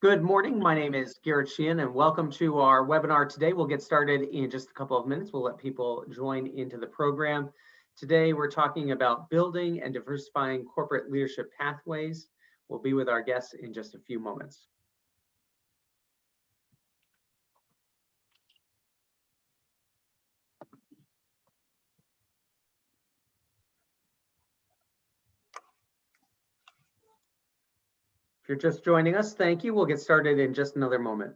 Good morning. My name is Garrett Sheehan, and welcome to our webinar today. We'll get started in just a couple of minutes. We'll let people join into the program. Today, we're talking about building and diversifying corporate leadership pathways. We'll be with our guests in just a few moments. If you're just joining us, thank you. We'll get started in just another moment.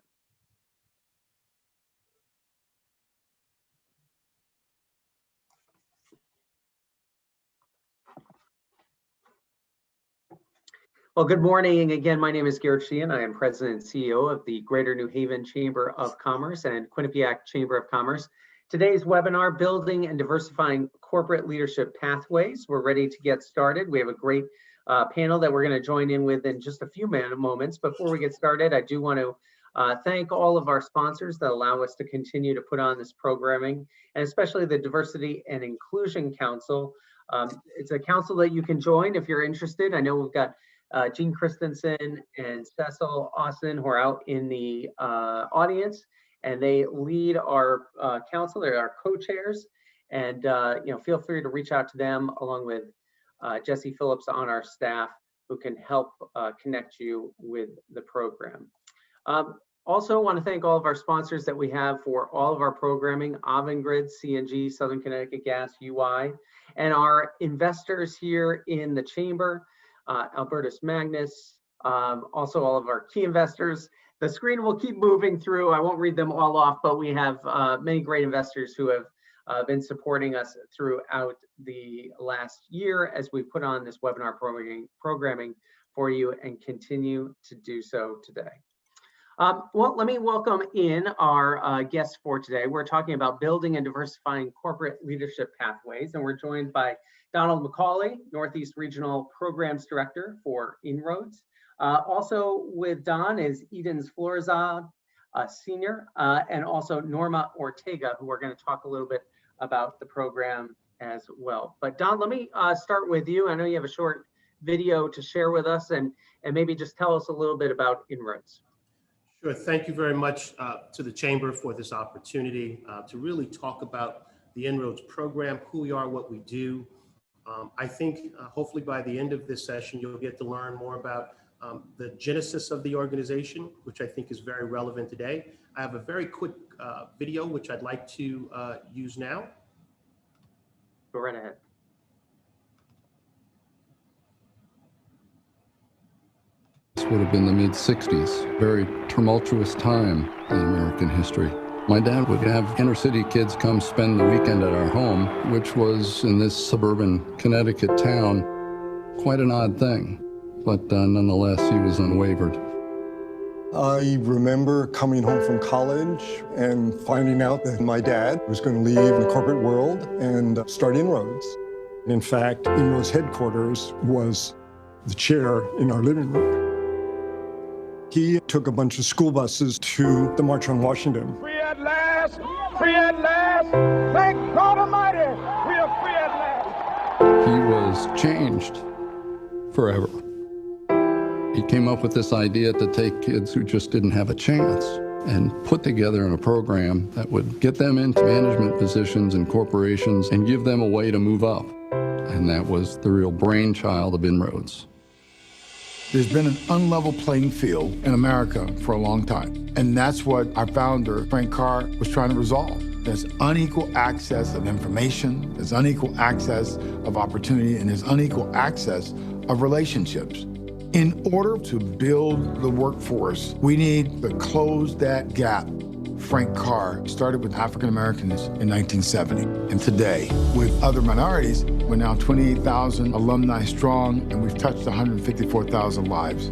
Well, good morning. Again, my name is Garrett Sheehan. I am President and CEO of the Greater New Haven Chamber of Commerce and Quinnipiac Chamber of Commerce. Today's webinar, Building and Diversifying Corporate Leadership Pathways. We're ready to get started. We have a great panel that we're going to join in with in just a few moments. Before we get started, I do want to thank all of our sponsors that allow us to continue to put on this programming, and especially the Diversity and Inclusion Council. It's a council that you can join if you're interested. I know we've got Jean Christensen and Cecil Austin, who are out in the audience, and they lead our council. They're our co-chairs, and feel free to reach out to them along with Jesse Phillips on our staff, who can help connect you with the program. Also want to thank all of our sponsors that we have for all of our programming: Avangrid, CNG, Southern Connecticut Gas, UI, and our investors here in the chamber, Albertus Magnus, also all of our key investors. The screen will keep moving through. I won't read them all off, but we have many great investors who have been supporting us throughout the last year as we put on this webinar programming for you, and continue to do so today. Well, let me welcome in our guests for today. We're talking about building and diversifying corporate leadership pathways, and we're joined by Donald McCauley, Northeast Regional Programs Director for Inroads. Also with Don is Edens Florzad, Senior, and also Norma Ortega, who are going to talk a little bit about the program as well. But Don, let me start with you. I know you have a short video to share with us, and maybe just tell us a little bit about Inroads. Sure. Thank you very much to the Chamber for this opportunity to really talk about the Inroads program, who we are, what we do. I think hopefully by the end of this session, you'll get to learn more about the genesis of the organization, which I think is very relevant today. I have a very quick video, which I'd like to use now. Go right ahead. This would have been the mid-'60s, very tumultuous time in American history. My dad would have inner city kids come spend the weekend at our home, which was in this suburban Connecticut town. Quite an odd thing, but nonetheless, he was unwavered. I remember coming home from college and finding out that my dad was going to leave the corporate world and start Inroads. In fact, Inroads headquarters was the chair in our living room. He took a bunch of school buses to the March on Washington. Free at last! Free at last! Thank God Almighty! We are free at last! He was changed forever. He came up with this idea to take kids who just didn't have a chance and put together in a program that would get them into management positions in corporations and give them a way to move up. And that was the real brainchild of Inroads. There's been an unlevel playing field in America for a long time. And that's what our founder, Frank Carr, was trying to resolve. There's unequal access of information, there's unequal access of opportunity, and there's unequal access of relationships. In order to build the workforce, we need to close that gap. Frank Carr started with African Americans in 1970. And today, with other minorities, we're now 28,000 alumni strong, and we've touched 154,000 lives.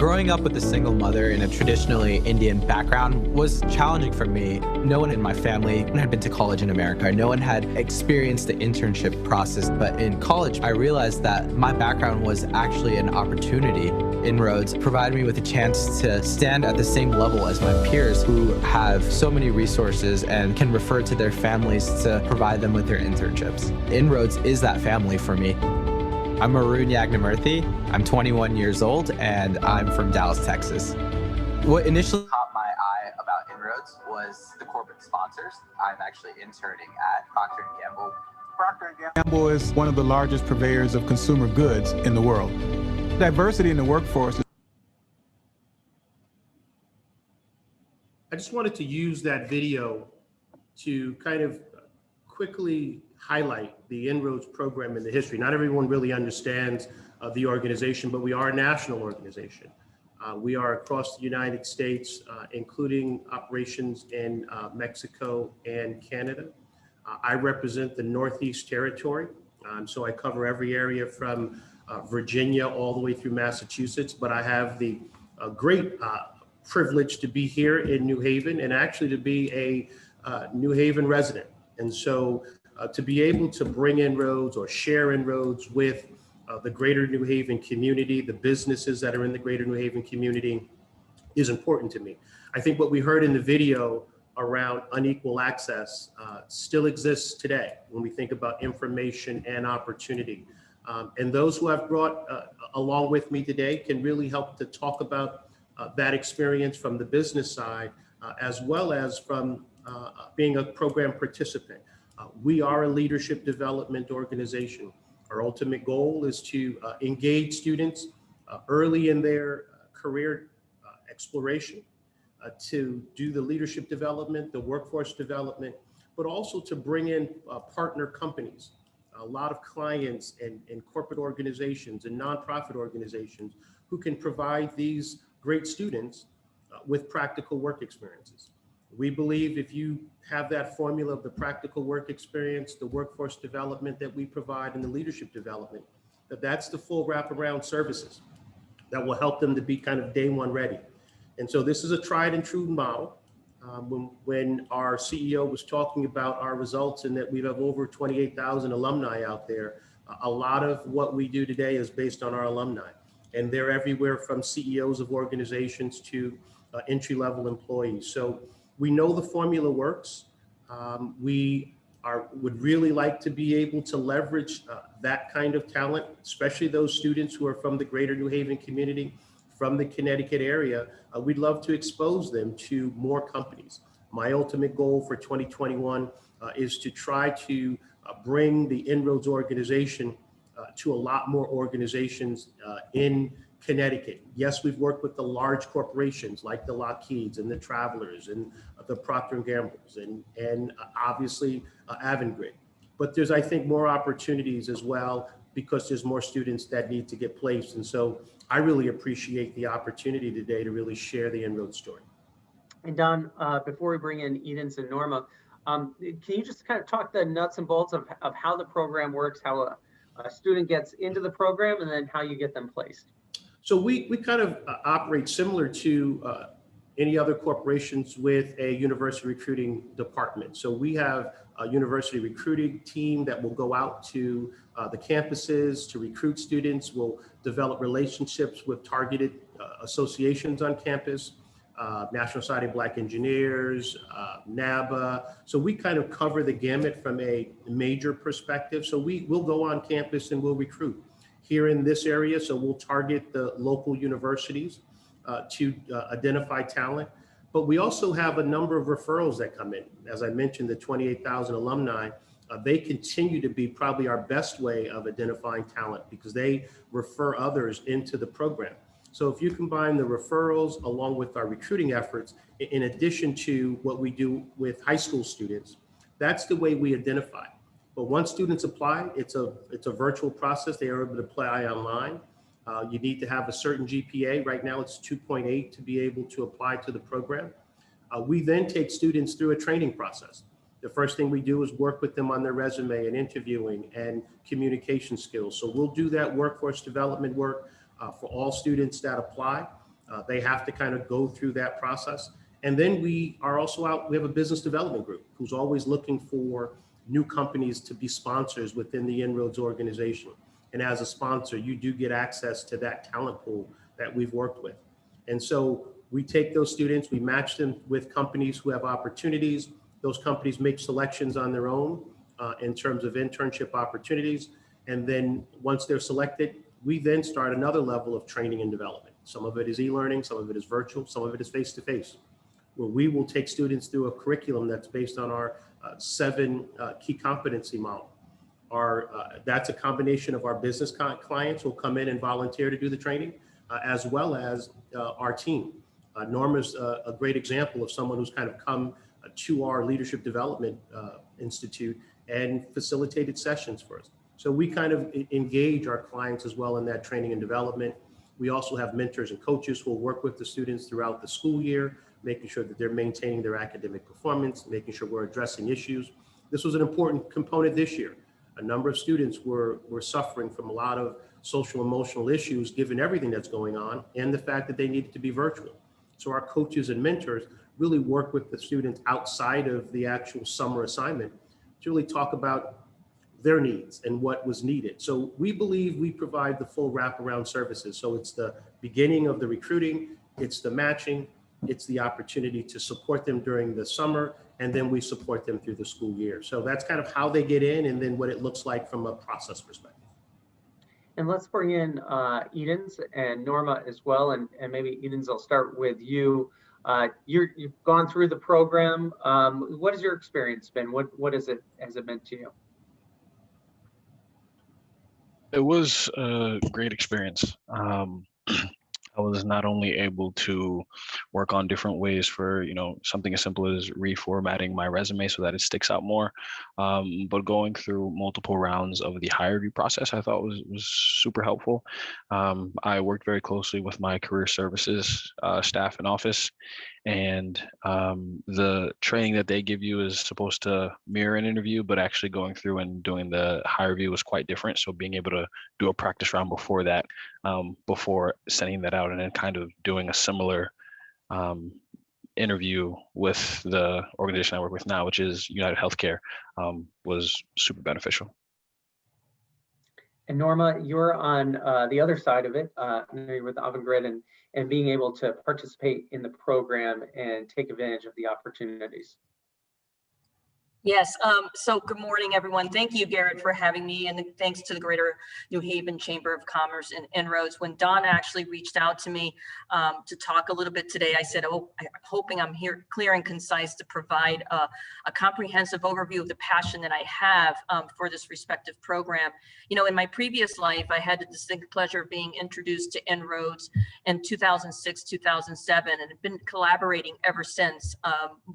Growing up with a single mother in a traditionally Indian background was challenging for me. No one in my family had been to college in America. No one had experienced the internship process. But in college, I realized that my background was actually an opportunity. Inroads provided me with a chance to stand at the same level as my peers who have so many resources and can refer to their families to provide them with their internships. Inroads is that family for me. I'm Arun Yagnamurthy. I'm 21 years old and I'm from Dallas, Texas. What initially caught my eye about Inroads was the corporate sponsors. I'm actually interning at Procter & Gamble. Procter & Gamble is one of the largest purveyors of consumer goods in the world. Diversity in the workforce. I just wanted to use that video to kind of quickly highlight the Inroads program in the history. Not everyone really understands the organization, but we are a national organization. We are across the United States, including operations in Mexico and Canada. I represent the Northeast Territory, so I cover every area from Virginia all the way through Massachusetts, but I have the great privilege to be here in New Haven and actually to be a New Haven resident. And so to be able to bring Inroads or share Inroads with the greater New Haven community, the businesses that are in the greater New Haven community is important to me. I think what we heard in the video around unequal access still exists today when we think about information and opportunity. And those who I've brought along with me today can really help to talk about that experience from the business side, as well as from being a program participant. We are a leadership development organization. Our ultimate goal is to engage students early in their career exploration, to do the leadership development, the workforce development, but also to bring in partner companies. A lot of clients and corporate organizations and nonprofit organizations who can provide these great students with practical work experiences. We believe if you have that formula of the practical work experience, the workforce development that we provide, and the leadership development, that's the full wraparound services that will help them to be kind of day one ready. And so this is a tried and true model. When our CEO was talking about our results and that we have over 28,000 alumni out there, a lot of what we do today is based on our alumni. And they're everywhere from CEOs of organizations to entry-level employees. So we know the formula works. Would really like to be able to leverage that kind of talent, especially those students who are from the greater New Haven community, from the Connecticut area. We'd love to expose them to more companies. My ultimate goal for 2021 is to try to bring the Inroads organization to a lot more organizations in Connecticut. Yes, we've worked with the large corporations like the Lockheeds and the Travelers and the Procter & Gambles and obviously Avangrid. But there's, I think, more opportunities as well because there's more students that need to get placed. And so I really appreciate the opportunity today to really share the Inroads story. And Don, before we bring in Edens and Norma, can you just kind of talk the nuts and bolts of how the program works, how a student gets into the program, and then how you get them placed? So we kind of operate similar to any other corporations with a university recruiting department. So we have a university recruiting team that will go out to the campuses to recruit students. We'll develop relationships with targeted associations on campus, National Society of Black Engineers, NABA. So we kind of cover the gamut from a major perspective. So we'll go on campus and we'll recruit here in this area. So we'll target the local universities to identify talent. But we also have a number of referrals that come in. As I mentioned, the 28,000 alumni, they continue to be probably our best way of identifying talent because they refer others into the program. So if you combine the referrals along with our recruiting efforts, in addition to what we do with high school students, that's the way we identify. But once students apply, it's a virtual process. They are able to apply online. You need to have a certain GPA. Right now it's 2.8 to be able to apply to the program. We then take students through a training process. The first thing we do is work with them on their resume and interviewing and communication skills. So we'll do that workforce development work for all students that apply. They have to kind of go through that process. And then we are also out, we have a business development group who's always looking for new companies to be sponsors within the Inroads organization. And as a sponsor, you do get access to that talent pool that we've worked with. And so we take those students, we match them with companies who have opportunities. Those companies make selections on their own in terms of internship opportunities. And then once they're selected, we then start another level of training and development. Some of it is e-learning, some of it is virtual, some of it is face-to-face, where we will take students through a curriculum that's based on our 7 key competency model. That's a combination of our business clients who will come in and volunteer to do the training, as well as our team. Norma's a great example of someone who's kind of come to our Leadership Development Institute and facilitated sessions for us. So we kind of engage our clients as well in that training and development. We also have mentors and coaches who will work with the students throughout the school year, making sure that they're maintaining their academic performance, making sure we're addressing issues. This was an important component this year. A number of students were suffering from a lot of social emotional issues given everything that's going on and the fact that they needed to be virtual. So our coaches and mentors really work with the students outside of the actual summer assignment to really talk about their needs and what was needed. So we believe we provide the full wraparound services. So it's the beginning of the recruiting, it's the matching, it's the opportunity to support them during the summer, and then we support them through the school year. So that's kind of how they get in and then what it looks like from a process perspective. And let's bring in Edens and Norma as well. And maybe Edens, I'll start with you. You've gone through the program. What has your experience been? What has it meant to you? It was a great experience. I was not only able to work on different ways for, something as simple as reformatting my resume so that it sticks out more, but going through multiple rounds of the hire review process, I thought was super helpful. I worked very closely with my career services staff and office, and the training that they give you is supposed to mirror an interview, but actually going through and doing the hire review was quite different. So being able to do a practice round before that, before sending that out, and then kind of doing a similar interview with the organization I work with now, which is United Healthcare, was super beneficial. And Norma, you're on the other side of it, you're with Avangrid and being able to participate in the program and take advantage of the opportunities. Yes, so good morning, everyone. Thank you, Garrett, for having me, and thanks to the Greater New Haven Chamber of Commerce and Inroads. When Don actually reached out to me to talk a little bit today, I said, I'm hoping I'm here clear and concise to provide a comprehensive overview of the passion that I have for this respective program. In my previous life, I had the distinct pleasure of being introduced to Inroads in 2006, 2007, and have been collaborating ever since,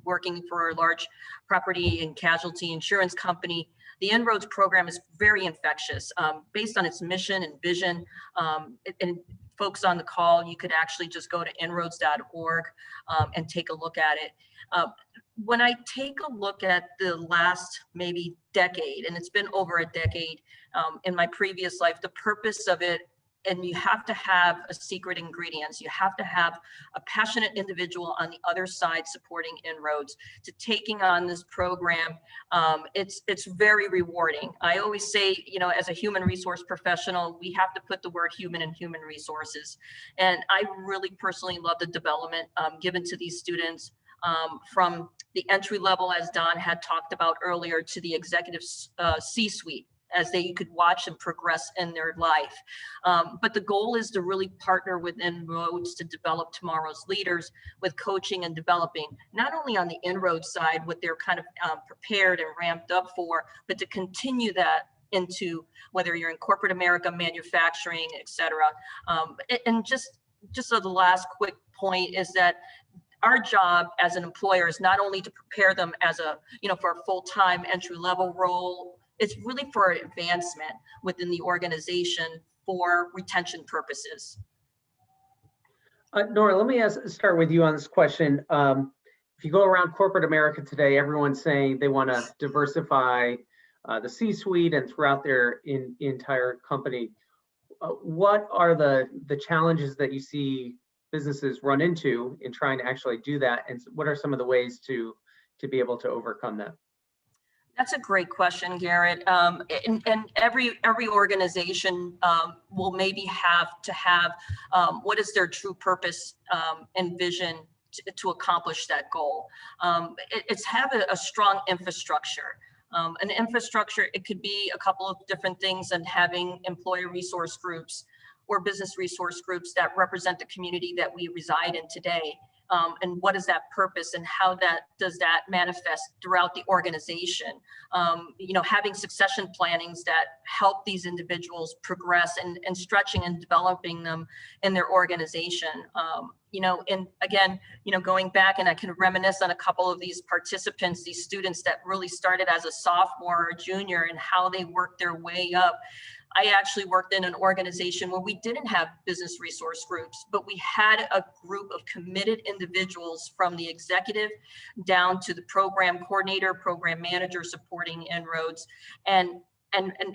working for a large property and casualty insurance company. The Inroads program is very infectious, based on its mission and vision. And folks on the call, you could actually just go to inroads.org and take a look at it. When I take a look at the last maybe decade, and it's been over a decade in my previous life, the purpose of it, and you have to have a secret ingredients. You have to have a passionate individual on the other side supporting Inroads to taking on this program. It's very rewarding. I always say, as a human resource professional, we have to put the word human in human resources. And I really personally love the development given to these students from the entry level, as Don had talked about earlier, to the executive C-suite, as they could watch and progress in their life. But the goal is to really partner with Inroads to develop tomorrow's leaders with coaching and developing, not only on the Inroads side, what they're kind of prepared and ramped up for, but to continue that into whether you're in corporate America, manufacturing, et cetera. And just so the last quick point is that our job as an employer is not only to prepare them as for a full-time entry-level role. It's really for advancement within the organization for retention purposes. Nora, let me start with you on this question. If you go around corporate America today, everyone's saying they want to diversify the C-suite and throughout their entire company. What are the challenges that you see businesses run into in trying to actually do that, and what are some of the ways to be able to overcome that? That's a great question, Garrett. And every organization will maybe have to have what is their true purpose and vision to accomplish that goal. It's have a strong infrastructure. An infrastructure, it could be a couple of different things, and having employee resource groups or business resource groups that represent the community that we reside in today. And what is that purpose, and how does that manifest throughout the organization? Having succession plannings that help these individuals progress and stretching and developing them in their organization. And again, going back, and I can reminisce on a couple of these participants, these students that really started as a sophomore or junior, and how they worked their way up. I actually worked in an organization where we didn't have business resource groups, but we had a group of committed individuals from the executive down to the program coordinator, program manager supporting Inroads, and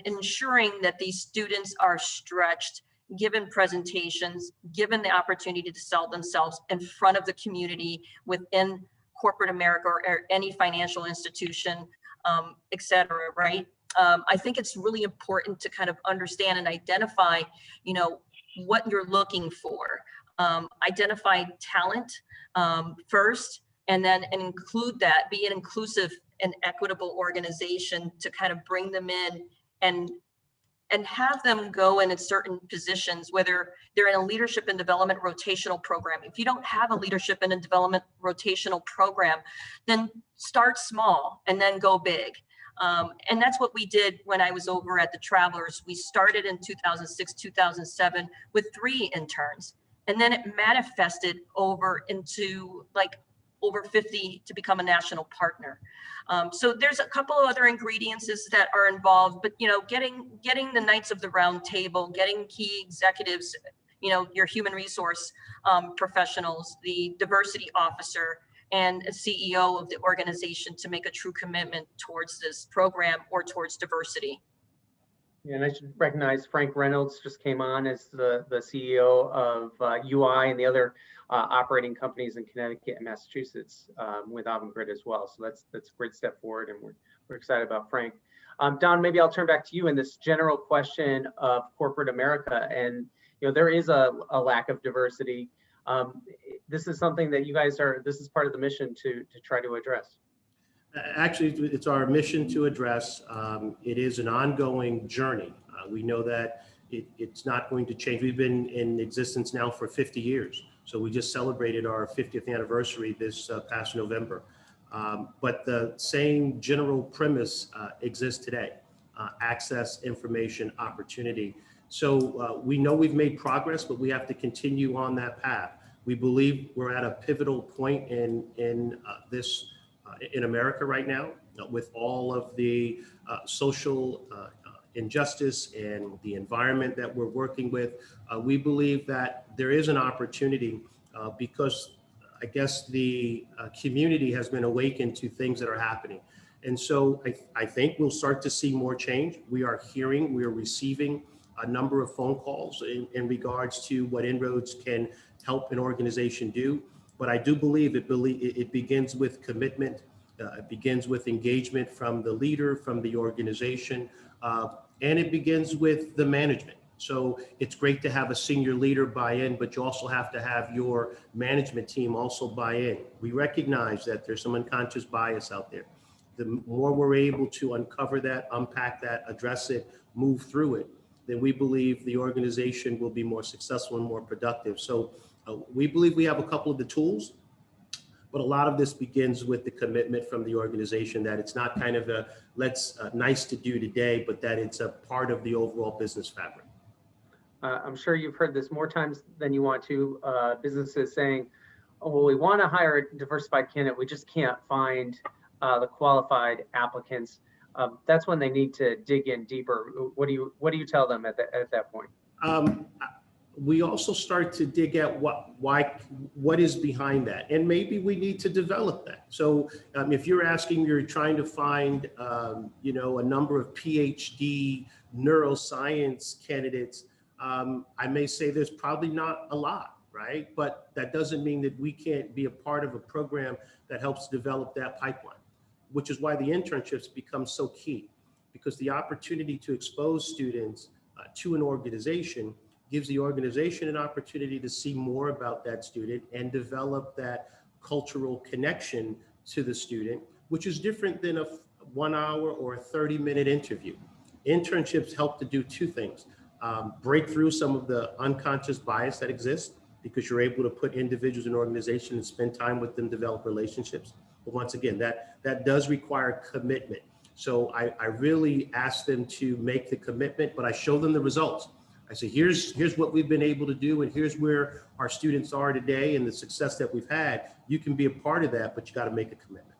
ensuring that these students are stretched, given presentations, given the opportunity to sell themselves in front of the community within corporate America or any financial institution, et cetera, right? I think it's really important to kind of understand and identify, what you're looking for. Identify talent first, and then include that, be an inclusive and equitable organization to kind of bring them in and have them go in certain positions, whether they're in a leadership and development rotational program. If you don't have a leadership and a development rotational program, then start small and then go big. And that's what we did when I was over at the Travelers. We started in 2006, 2007 with 3 interns, and then it manifested over into over 50 to become a national partner. So there's a couple of other ingredients that are involved, but getting the Knights of the Round Table, getting key executives, your human resource professionals, the diversity officer, and a CEO of the organization to make a true commitment towards this program or towards diversity. Yeah, and I should recognize Frank Reynolds just came on as the CEO of UI and the other operating companies in Connecticut and Massachusetts with Avangrid as well. So that's a great step forward, and we're excited about Frank. Don, maybe I'll turn back to you in this general question of corporate America. And there is a lack of diversity. This is something that you guys this is part of the mission to try to address. Actually, it's our mission to address. It is an ongoing journey. We know that it's not going to change. We've been in existence now for 50 years. So we just celebrated our 50th anniversary this past November. But the same general premise exists today: access, information, opportunity. So we know we've made progress, but we have to continue on that path. We believe we're at a pivotal point in America right now, with all of the social injustice and the environment that we're working with. We believe that there is an opportunity because I guess the community has been awakened to things that are happening. And so I think we'll start to see more change. We are receiving a number of phone calls in regards to what Inroads can help an organization do. But I do believe it begins with commitment. It begins with engagement from the leader, from the organization, and it begins with the management. So it's great to have a senior leader buy in, but you also have to have your management team also buy in. We recognize that there's some unconscious bias out there. The more we're able to uncover that, unpack that, address it, move through it, then we believe the organization will be more successful and more productive. So we believe we have a couple of the tools, but a lot of this begins with the commitment from the organization that it's not kind of a nice to do today, but that it's a part of the overall business fabric. I'm sure you've heard this more times than you want to. Businesses saying, "Oh, well, we want to hire a diversified candidate, we just can't find the qualified applicants." That's when they need to dig in deeper. What do you tell them at that point? We also start to dig at what is behind that, and maybe we need to develop that. So if you're trying to find a number of PhD neuroscience candidates, I may say there's probably not a lot, right? But that doesn't mean that we can't be a part of a program that helps develop that pipeline, which is why the internships become so key, because the opportunity to expose students to an organization gives the organization an opportunity to see more about that student and develop that cultural connection to the student, which is different than a 1 hour or a 30-minute interview. Internships help to do two things: break through some of the unconscious bias that exists, because you're able to put individuals in organizations and spend time with them, develop relationships. But once again, that does require commitment. So I really ask them to make the commitment, but I show them the results. I say, here's what we've been able to do, and here's where our students are today and the success that we've had. You can be a part of that, but you got to make a commitment.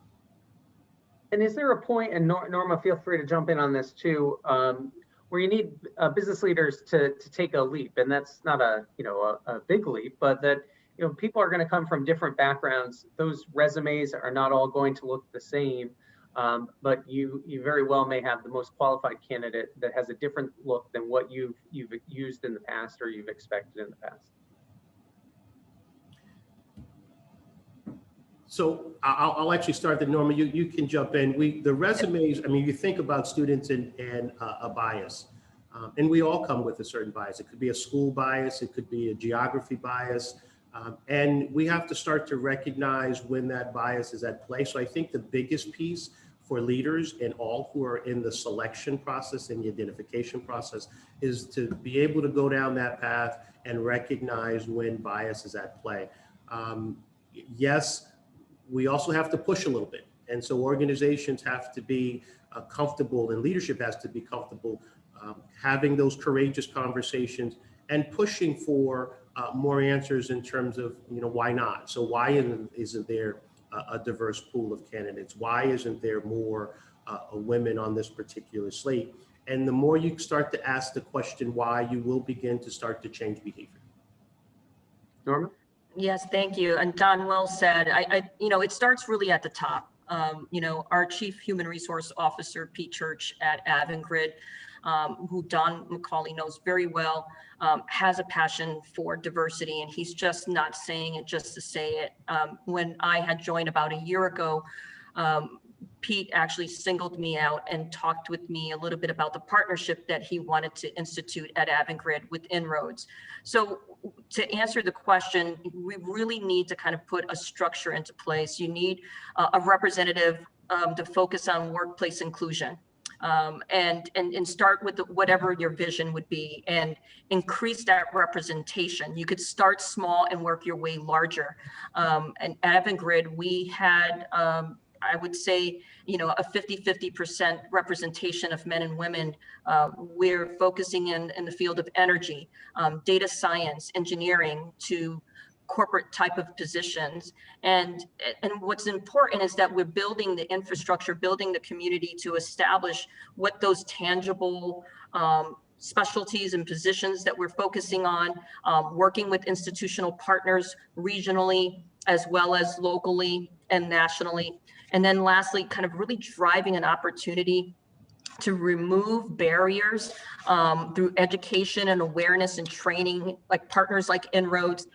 And is there a point, and Norma, feel free to jump in on this too, where you need business leaders to take a leap? And that's not a big leap, but that people are going to come from different backgrounds. Those resumes are not all going to look the same, but you very well may have the most qualified candidate that has a different look than what you've used in the past or you've expected in the past. So I'll actually start that, Norma, you can jump in. The resumes, I mean, you think about students and a bias, and we all come with a certain bias. It could be a school bias, it could be a geography bias, and we have to start to recognize when that bias is at play. So I think the biggest piece for leaders and all who are in the selection process and the identification process is to be able to go down that path and recognize when bias is at play. Yes, we also have to push a little bit. And so organizations have to be comfortable, and leadership has to be comfortable having those courageous conversations and pushing for more answers in terms of, why not? So why isn't there a diverse pool of candidates? Why isn't there more women on this particular slate? And the more you start to ask the question why, you will begin to start to change behavior. Norma? Yes, thank you. And Don well said. It starts really at the top. Our Chief Human Resource Officer, Pete Church at Avangrid, who Don McCauley knows very well, has a passion for diversity, and he's just not saying it just to say it. When I had joined about a year ago, Pete actually singled me out and talked with me a little bit about the partnership that he wanted to institute at Avangrid with Inroads. So to answer the question, we really need to kind of put a structure into place. You need a representative to focus on workplace inclusion. And start with whatever your vision would be and increase that representation. You could start small and work your way larger. And at Avangrid, we had, I would say, a 50-50% representation of men and women. We're focusing in the field of energy, data science, engineering, to corporate type of positions. And what's important is that we're building the infrastructure, building the community to establish what those tangible specialties and positions that we're focusing on, working with institutional partners regionally, as well as locally and nationally. And then lastly, kind of really driving an opportunity to remove barriers through education and awareness and training, like partners like Inroads.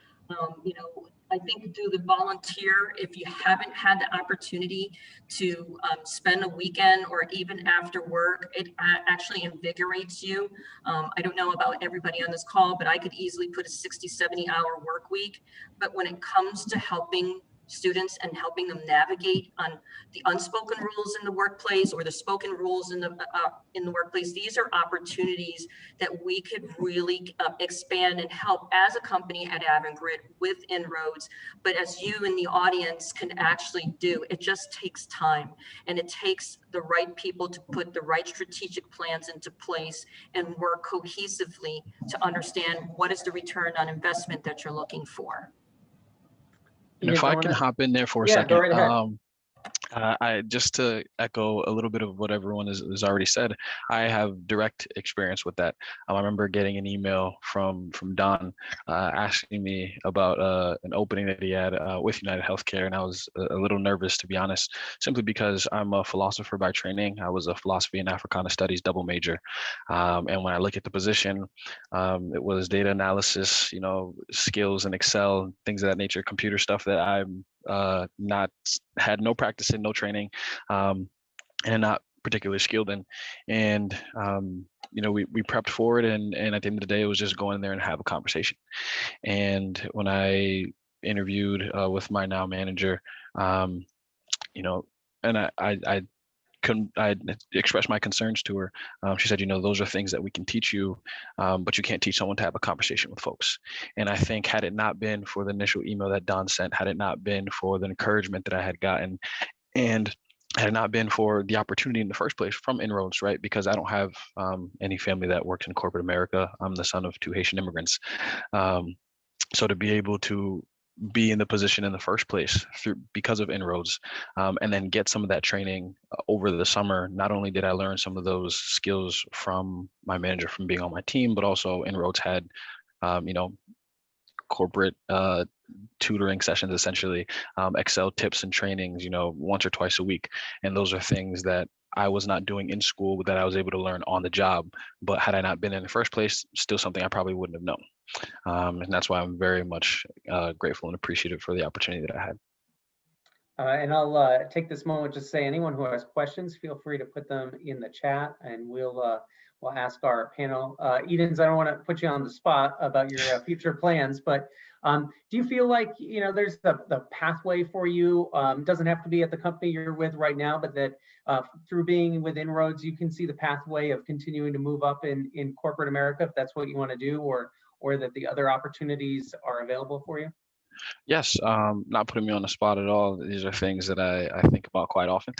I think do the volunteer, if you haven't had the opportunity to spend a weekend or even after work, it actually invigorates you. I don't know about everybody on this call, but I could easily put a 60-70 hour work week. But when it comes to helping students and helping them navigate on the unspoken rules in the workplace or the spoken rules in the workplace, these are opportunities that we could really expand and help as a company at Avangrid with Inroads. But as you in the audience can actually do, it just takes time, and it takes the right people to put the right strategic plans into place and work cohesively to understand what is the return on investment that you're looking for. And if I can hop in there for a second, go right ahead. I just to echo a little bit of what everyone has already said, I have direct experience with that. I remember getting an email from Don asking me about an opening that he had with United Healthcare, and I was a little nervous, to be honest, simply because I'm a philosopher by training. I was a philosophy and Africana studies double major, and when I look at the position, it was data analysis, skills in Excel, things of that nature, computer stuff that I'm not had no practice in, no training, and not particularly skilled in. And we prepped for it, and at the end of the day, it was just going in there and have a conversation. And when I interviewed with my now manager, and I expressed my concerns to her. She said, those are things that we can teach you, but you can't teach someone to have a conversation with folks. And I think had it not been for the initial email that Don sent, had it not been for the encouragement that I had gotten, and had it not been for the opportunity in the first place from Inroads, right? Because I don't have any family that works in corporate America. I'm the son of 2 Haitian immigrants. So to be able to be in the position in the first place because of Inroads, and then get some of that training over the summer. Not only did I learn some of those skills from my manager from being on my team, but also Inroads had, corporate tutoring sessions, essentially, Excel tips and trainings, once or twice a week. And those are things that I was not doing in school that I was able to learn on the job. But had I not been in the first place, still something I probably wouldn't have known. And that's why I'm very much grateful and appreciative for the opportunity that I had. And I'll take this moment to say, anyone who has questions, feel free to put them in the chat, and we'll ask our panel. Edens, I don't want to put you on the spot about your future plans, but do you feel like there's the pathway for you? Doesn't have to be at the company you're with right now, but that through being with Inroads, you can see the pathway of continuing to move up in corporate America, if that's what you want to do, or that the other opportunities are available for you? Yes, not putting me on the spot at all. These are things that I think about quite often.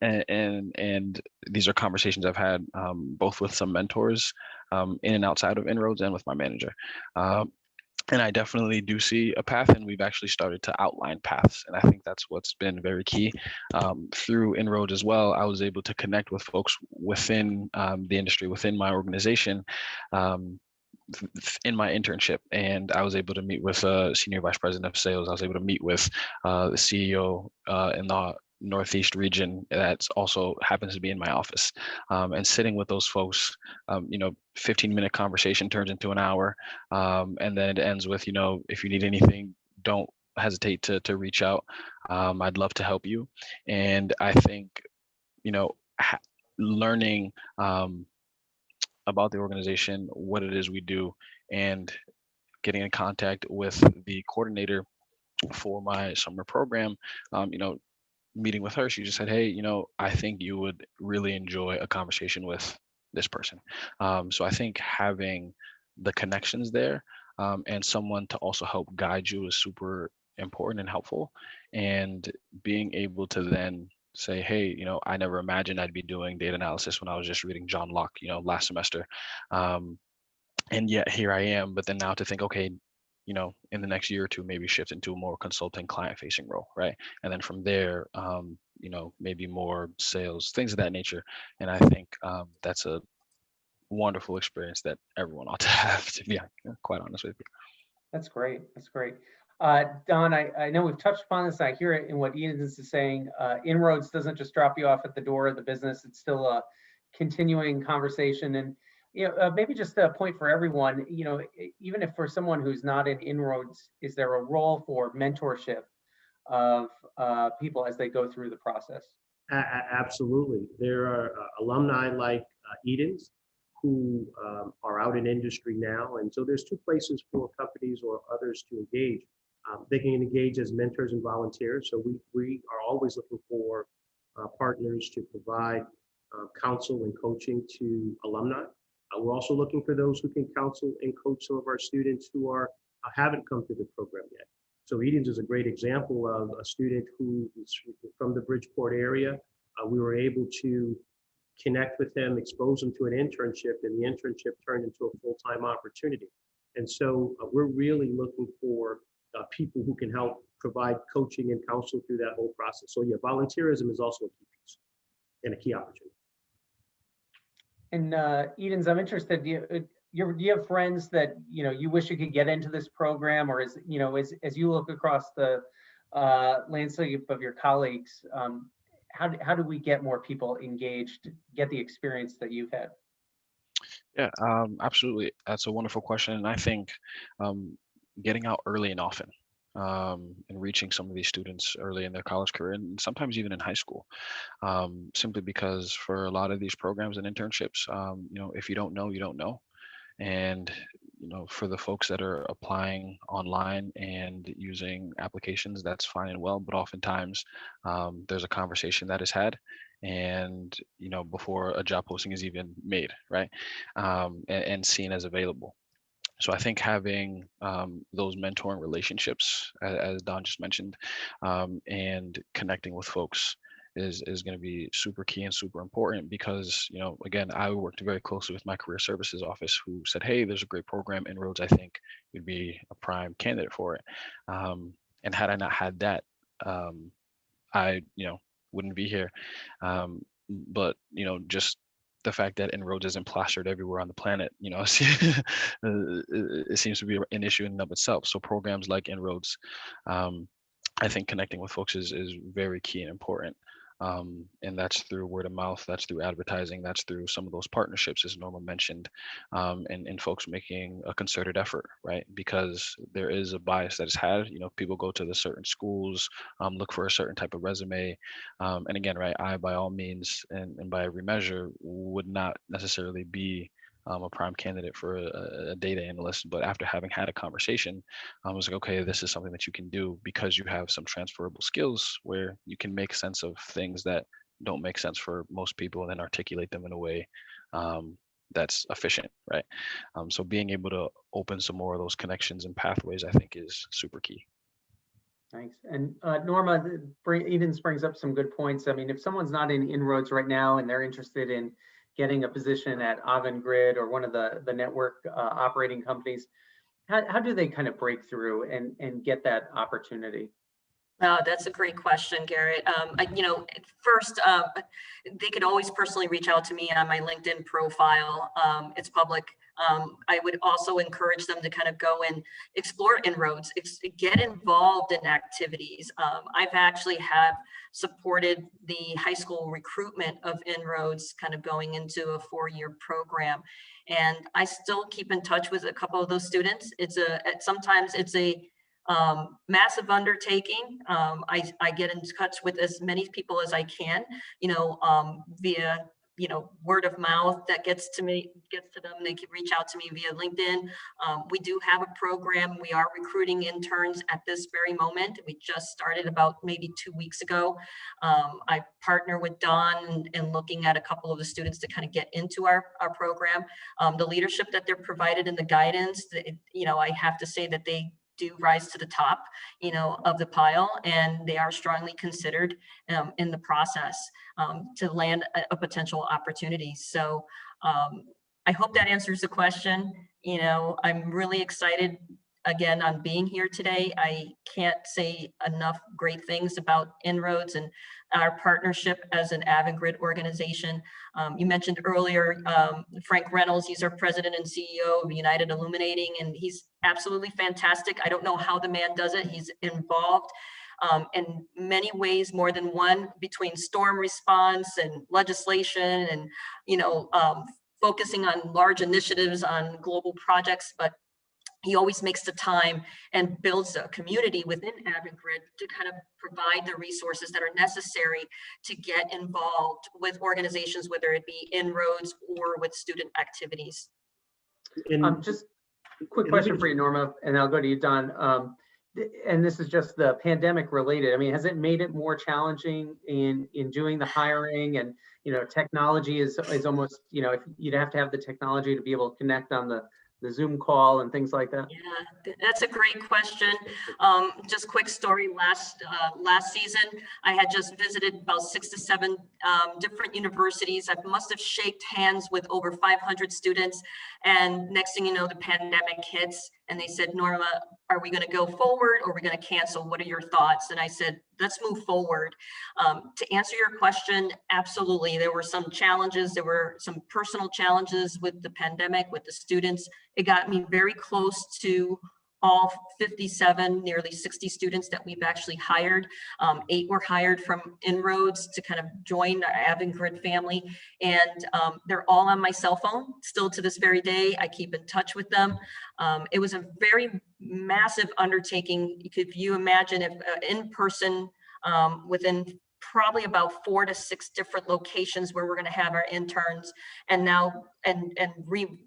And these are conversations I've had both with some mentors in and outside of Inroads and with my manager. And I definitely do see a path, and we've actually started to outline paths. And I think that's what's been very key. Through Inroads as well, I was able to connect with folks within the industry, within my organization, in my internship. And I was able to meet with a senior vice president of sales. I was able to meet with the CEO in the Northeast region that's also happens to be in my office, and sitting with those folks, 15-minute conversation turns into an hour, and then it ends with, if you need anything, don't hesitate to reach out. I'd love to help you. And I think, learning about the organization, what it is we do, and getting in contact with the coordinator for my summer program, meeting with her, she just said, hey, I think you would really enjoy a conversation with this person. So I think having the connections there, and someone to also help guide you is super important and helpful. And being able to then say, hey, I never imagined I'd be doing data analysis when I was just reading John Locke, last semester. And yet here I am. But then now to think, okay, in the next year or two, maybe shift into a more consulting client facing role, right? And then from there, maybe more sales, things of that nature. And I think that's a wonderful experience that everyone ought to have, to be quite honest with you. That's great. That's great. Don, I know we've touched upon this. I hear it in what Edens is saying. Inroads doesn't just drop you off at the door of the business. It's still a continuing conversation. And maybe just a point for everyone, even if for someone who's not in Inroads, is there a role for mentorship of people as they go through the process? Absolutely. There are alumni like Edens who are out in industry now. And so there's 2 places for companies or others to engage. They can engage as mentors and volunteers. So we are always looking for partners to provide counsel and coaching to alumni. We're also looking for those who can counsel and coach some of our students who haven't come through the program yet. So Edens is a great example of a student who is from the Bridgeport area. We were able to connect with him, expose him to an internship, and the internship turned into a full-time opportunity. And so we're really looking for people who can help provide coaching and counseling through that whole process. So yeah, volunteerism is also a key piece and a key opportunity. And Edens, I'm interested. Do you have friends that you wish you could get into this program, or as you look across the landscape of your colleagues, how do we get more people engaged, get the experience that you've had? Yeah, absolutely. That's a wonderful question, and I think getting out early and often. And reaching some of these students early in their college career and sometimes even in high school, simply because for a lot of these programs and internships, if you don't know, you don't know. And for the folks that are applying online and using applications, that's fine and well, but oftentimes there's a conversation that is had and before a job posting is even made, right? And seen as available. So I think having those mentoring relationships, as Don just mentioned, and connecting with folks is going to be super key and super important because, again, I worked very closely with my career services office who said, hey, there's a great program, Inroads, I think you'd be a prime candidate for it. And had I not had that, I, wouldn't be here. But, just the fact that Inroads isn't plastered everywhere on the planet, it seems to be an issue in and of itself. So programs like Inroads, I think connecting with folks is very key and important. And that's through word of mouth, that's through advertising, that's through some of those partnerships, as Norma mentioned, and folks making a concerted effort, right? Because there is a bias that is had, people go to the certain schools, look for a certain type of resume. And again, right, I, by all means, and by every measure, would not necessarily be a prime candidate for a data analyst, but after having had a conversation, I was like, okay, this is something that you can do because you have some transferable skills where you can make sense of things that don't make sense for most people and then articulate them in a way that's efficient, right? So being able to open some more of those connections and pathways, I think, is super key. Thanks. And Norma, Edens brings up some good points. I mean, if someone's not in Inroads right now and they're interested in getting a position at Avangrid or one of the network operating companies, how do they kind of break through and get that opportunity? That's a great question, Garrett. First, they could always personally reach out to me on my LinkedIn profile. It's public. I would also encourage them to kind of go and explore Inroads, get involved in activities. I've actually have supported the high school recruitment of Inroads, kind of going into a 4-year program. And I still keep in touch with a couple of those students. Sometimes it's a massive undertaking. I get in touch with as many people as I can, via word of mouth that gets to them. They can reach out to me via LinkedIn. We do have a program. We are recruiting interns at this very moment. We just started about maybe 2 weeks ago. I partner with Don and looking at a couple of the students to kind of get into our program. The leadership that they're provided and the guidance, I have to say that they do rise to the top, of the pile, and they are strongly considered in the process to land a potential opportunity. So I hope that answers the question. I'm really excited again on being here today. I can't say enough great things about Inroads and our partnership as an Avangrid organization. You mentioned earlier, Frank Reynolds, he's our president and CEO of United Illuminating, and he's absolutely fantastic. I don't know how the man does it. He's involved in many ways, more than one, between storm response and legislation and, focusing on large initiatives on global projects, but he always makes the time and builds a community within Avangrid to kind of provide the resources that are necessary to get involved with organizations, whether it be Inroads or with student activities. Just a quick question for you, Norma, and I'll go to you, Don. And this is just the pandemic related. I mean, has it made it more challenging in doing the hiring? And technology is almost, if you'd have to have the technology to be able to connect on the Zoom call and things like that? Yeah, that's a great question. Just quick story, last season, I had just visited about 6 to 7 different universities. I must have shaked hands with over 500 students. And next thing you know, the pandemic hits And they said, Norma, are we going to go forward or are we going to cancel? What are your thoughts? And I said, let's move forward. To answer your question, absolutely. There were some challenges. There were some personal challenges with the pandemic, with the students. It got me very close to all 57, nearly 60 students that we've actually hired. 8 were hired from Inroads to kind of join our Avangrid family. And they're all on my cell phone still to this very day. I keep in touch with them. It was a very massive undertaking. If you imagine if in person within probably about 4 to 6 different locations where we're going to have our interns, and now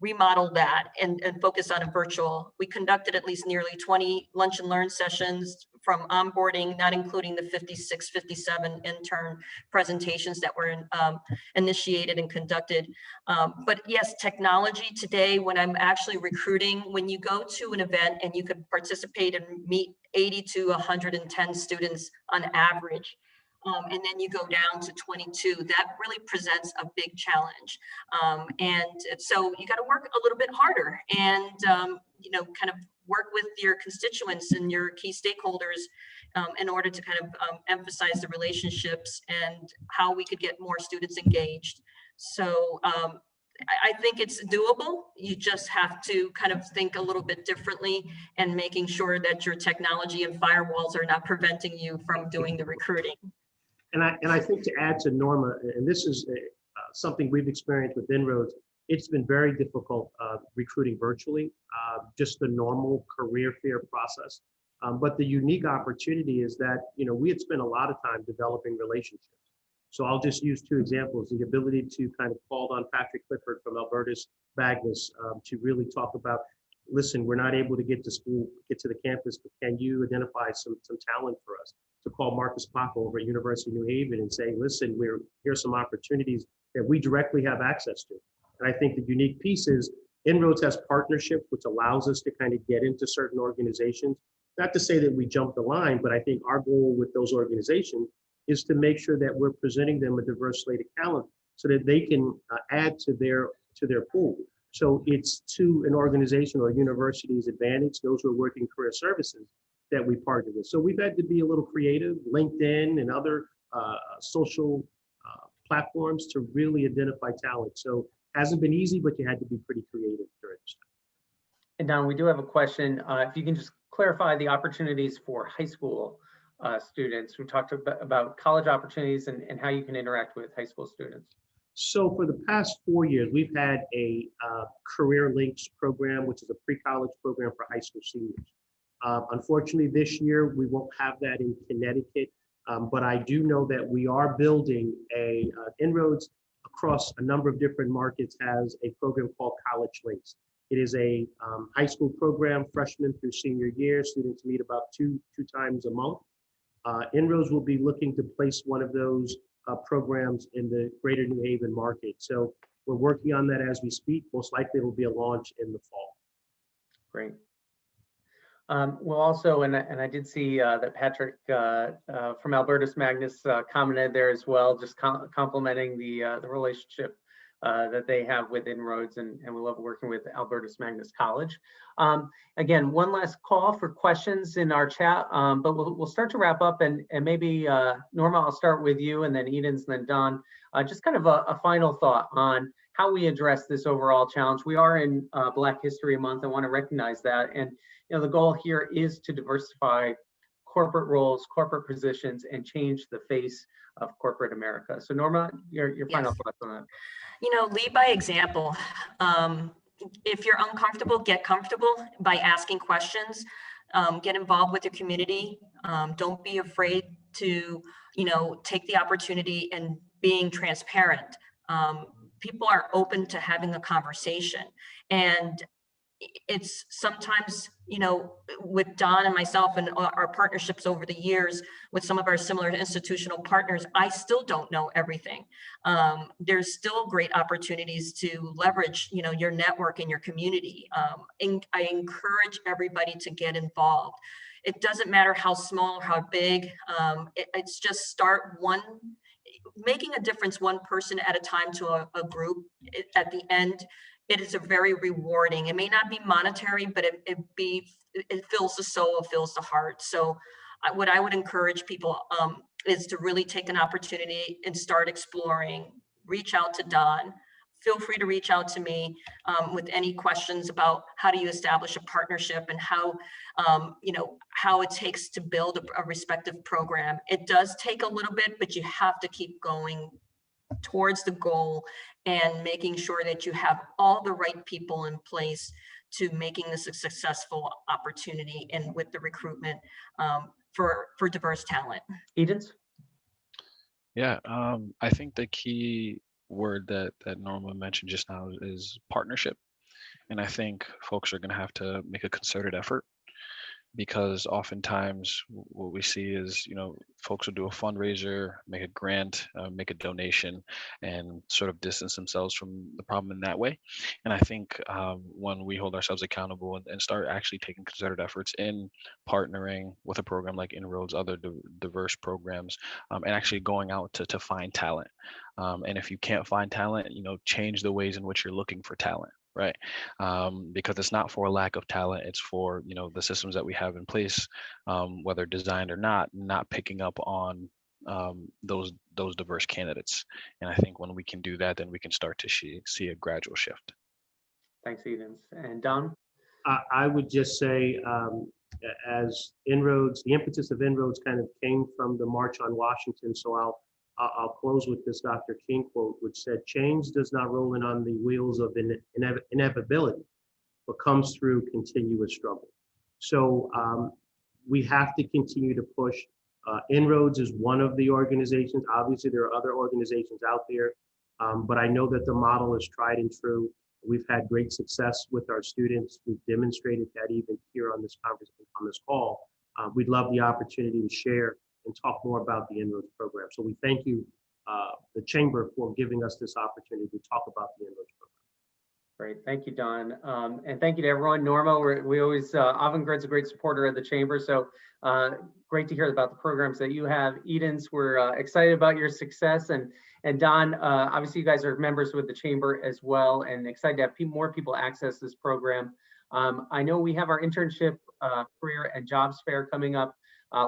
remodel that and focus on a virtual. We conducted at least nearly 20 lunch and learn sessions from onboarding, not including the 56, 57 intern presentations that were initiated and conducted. But yes, technology today, when I'm actually recruiting, when you go to an event and you could participate and meet 80 to 110 students on average, and then you go down to 22, that really presents a big challenge. And so you got to work a little bit harder and, kind of work with your constituents and your key stakeholders in order to kind of emphasize the relationships and how we could get more students engaged. So I think it's doable. You just have to kind of think a little bit differently and making sure that your technology and firewalls are not preventing you from doing the recruiting. And I think to add to Norma, and this is something we've experienced with Inroads, it's been very difficult recruiting virtually, just the normal career fair process. But the unique opportunity is that, we had spent a lot of time developing relationships. So I'll just use 2 examples, the ability to kind of call on Patrick Clifford from Albertus Magnus to really talk about, listen, we're not able to get to school, get to the campus, but can you identify some talent for us? To call Marcus Paco over at University of New Haven and say, listen, here's some opportunities that we directly have access to. And I think the unique piece is Inroads has partnerships, which allows us to kind of get into certain organizations. Not to say that we jump the line, but I think our goal with those organizations is to make sure that we're presenting them a diverse slate of talent so that they can add to their pool. So it's to an organization or a university's advantage, those who are working career services, that we partner with. So we've had to be a little creative, LinkedIn and other social platforms to really identify talent. So hasn't been easy, but you had to be pretty creative during this time. And Don, we do have a question. If you can just clarify the opportunities for high school students. We talked about college opportunities and how you can interact with high school students. So for the past 4 years, we've had a Career Links program, which is a pre-college program for high school seniors. Unfortunately, this year, we won't have that in Connecticut, but I do know that we are building Inroads across a number of different markets has a program called College Links. It is a high school program, freshman through senior year. Students meet about two times a month. Inroads will be looking to place one of those programs in the greater New Haven market. So we're working on that as we speak. Most likely it will be a launch in the fall. Great. Well, also, and I did see that Patrick from Albertus Magnus commented there as well, just complimenting the relationship that they have with Inroads, and we love working with Albertus Magnus College. Again, one last call for questions in our chat, but we'll start to wrap up, and maybe Norma, I'll start with you, and then Edens, and then Don. Just kind of a final thought on how we address this overall challenge. We are in Black History Month. I want to recognize that, and the goal here is to diversify corporate roles, corporate positions, and change the face of corporate America. So Norma, your final thoughts on that. Lead by example. If you're uncomfortable, get comfortable by asking questions. Get involved with your community. Don't be afraid to, take the opportunity and being transparent. People are open to having a conversation, and it's sometimes, with Don and myself and our partnerships over the years with some of our similar institutional partners, I still don't know everything. There's still great opportunities to leverage, your network and your community. And I encourage everybody to get involved. It doesn't matter how small, how big, it's just making a difference one person at a time to a group. At the end, it is a very rewarding. It may not be monetary, but it fills the soul, it fills the heart. So what I would encourage people is to really take an opportunity and start exploring. Reach out to Don. Feel free to reach out to me with any questions about how do you establish a partnership and how, how it takes to build a respective program. It does take a little bit, but you have to keep going towards the goal and making sure that you have all the right people in place to making this a successful opportunity and with the recruitment for diverse talent. Edens? Yeah, I think the key word that Norma mentioned just now is partnership. And I think folks are going to have to make a concerted effort, because oftentimes what we see is, folks will do a fundraiser, make a grant, make a donation, and sort of distance themselves from the problem in that way. And I think when we hold ourselves accountable and start actually taking concerted efforts in partnering with a program like Inroads, other diverse programs, and actually going out to find talent. And if you can't find talent, change the ways in which you're looking for talent. Right, because it's not for a lack of talent, it's for the systems that we have in place, whether designed or not picking up on those diverse candidates. And I think when we can do that, then we can start to see a gradual shift. Thanks, Edens. And Don? I would just say, as Inroads, the impetus of Inroads kind of came from the March on Washington. So I'll close with this Dr. King quote, which said, "Change does not roll in on the wheels of inevitability, but comes through continuous struggle." So we have to continue to push. Inroads is one of the organizations. Obviously, there are other organizations out there, but I know that the model is tried and true. We've had great success with our students. We've demonstrated that even here on this conference, on this call. We'd love the opportunity to share and talk more about the Inroads program. So we thank you, the Chamber, for giving us this opportunity to talk about the Inroads program. Great, thank you, Don. And thank you to everyone. Norma, we always, Avangard's a great supporter of the Chamber, so great to hear about the programs that you have. Edens, we're excited about your success. And Don, obviously you guys are members with the Chamber as well, and excited to have more people access this program. I know we have our internship career and jobs fair coming up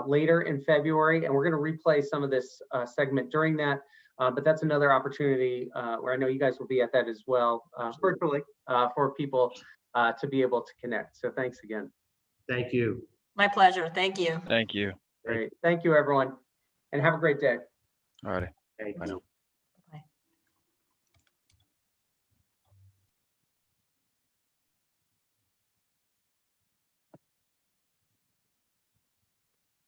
later in February, and we're going to replay some of this segment during that. But that's another opportunity where I know you guys will be at that as well, virtually, for people to be able to connect. So thanks again. Thank you. My pleasure. Thank you. Thank you. Great. Thank you, everyone, and have a great day. All righty. Thank Bye you. now.